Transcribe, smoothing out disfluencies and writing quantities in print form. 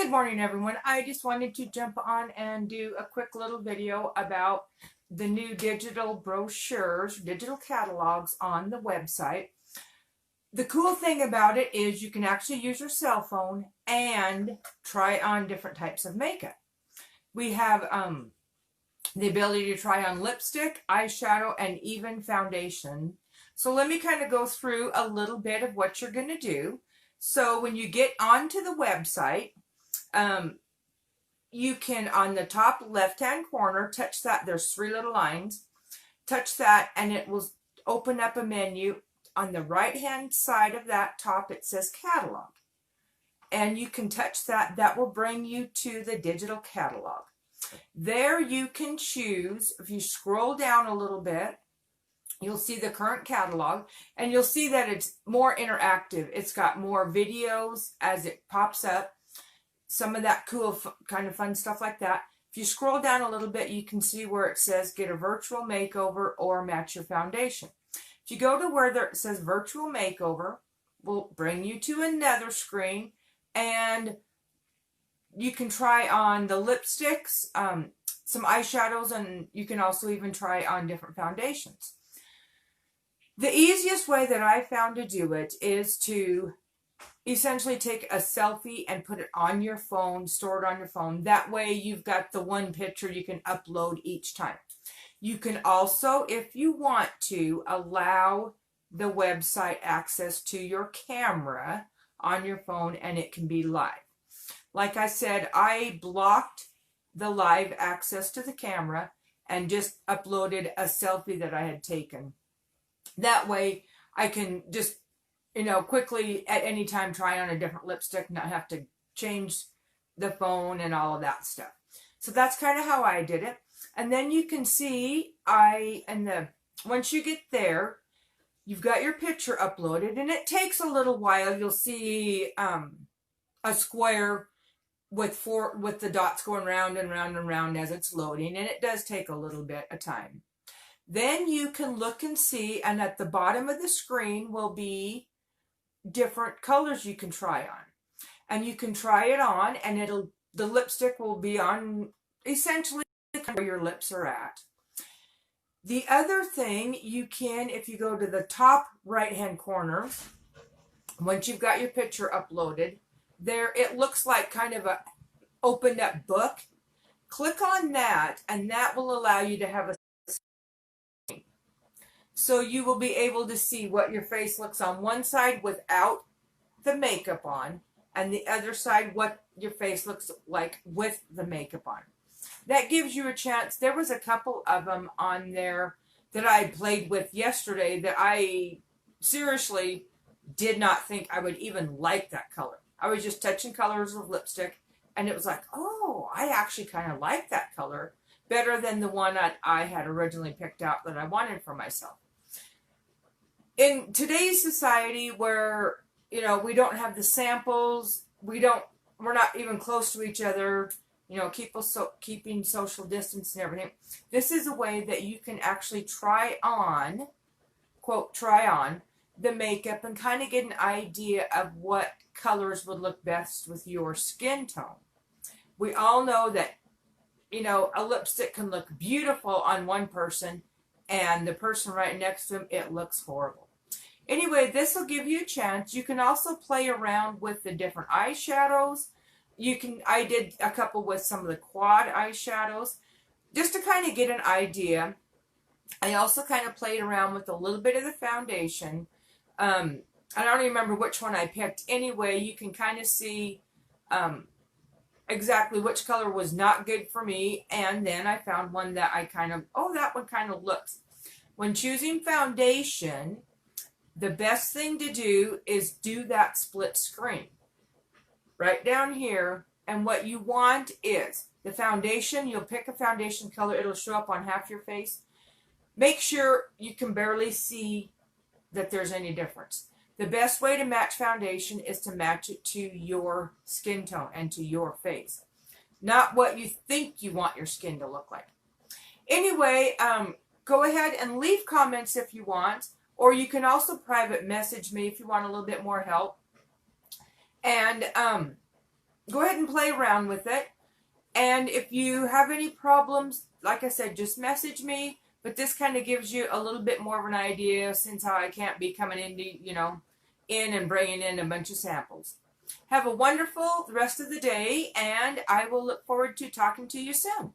Good morning, everyone. I just wanted to jump on and do a quick little video about the new digital brochures, digital catalogs on the website. The cool thing about it is you can actually use your cell phone and try on different types of makeup. We have the ability to try on lipstick, eyeshadow, and even foundation. So let me kind of go through a little bit of what you're going to do. So when you get onto the website, you can, on the top left-hand corner, touch that. There's three little lines. Touch that, and it will open up a menu. On the right-hand side of that top, it says Catalog. And you can touch that. That will bring you to the digital catalog. There you can choose, if you scroll down a little bit, you'll see the current catalog, and you'll see that it's more interactive. It's got more videos as it pops up. Some of that cool kind of fun stuff like that. If you scroll down a little bit, you can see where it says get a virtual makeover or match your foundation. If you go to where it says virtual makeover, will bring you to another screen, and you can try on the lipsticks, some eyeshadows, and you can also even try on different foundations. The easiest way that I found to do it is to essentially take a selfie and put it on your phone, store it on your phone. That way you've got the one picture you can upload each time. You can also, if you want to, allow the website access to your camera on your phone, and it can be live. Like I said, I blocked the live access to the camera and just uploaded a selfie that I had taken. That way I can just quickly at any time try on a different lipstick, not have to change the phone and all of that stuff. So that's kind of how I did it. And then you can see once you get there, you've got your picture uploaded, and it takes a little while. You'll see a square with the dots going round and round and round as it's loading, and it does take a little bit of time. Then you can look and see, and at the bottom of the screen will be different colors you can try on, and you can try it on, and the lipstick will be on essentially where your lips are at. The other thing you can, if you go to the top right hand corner, once you've got your picture uploaded, there it looks like kind of a opened up book. Click on that, and that will allow you to have a screen. So you will be able to see what your face looks on one side without the makeup on, and the other side what your face looks like with the makeup on. That gives you a chance. There was a couple of them on there that I played with yesterday that I seriously did not think I would even like that color. I was just touching colors of lipstick, and it was like, oh, I actually kind of like that color better than the one that I had originally picked out that I wanted for myself. In today's society where, we don't have the samples, we're not even close to each other, keeping social distance and everything, this is a way that you can actually try on, quote, try on the makeup and kind of get an idea of what colors would look best with your skin tone. We all know that, a lipstick can look beautiful on one person, and the person right next to them, it looks horrible. Anyway, this will give you a chance. You can also play around with the different eyeshadows. I did a couple with some of the quad eyeshadows just to kind of get an idea. I also kind of played around with a little bit of the foundation. I don't even remember which one I picked. Anyway, you can kind of see exactly which color was not good for me, and then I found one that that one kind of looks. When choosing foundation, the best thing to do is do that split screen right down here, and what you want is the foundation. You'll pick a foundation color. It'll show up on half your face. Make sure you can barely see that there's any difference. The best way to match foundation is to match it to your skin tone and to your face, not what you think you want your skin to look like. Anyway, go ahead and leave comments if you want, or you can also private message me if you want a little bit more help. And go ahead and play around with it. And if you have any problems, like I said, just message me. But this kind of gives you a little bit more of an idea, since how I can't be coming into, in and bringing in a bunch of samples. Have a wonderful rest of the day, and I will look forward to talking to you soon.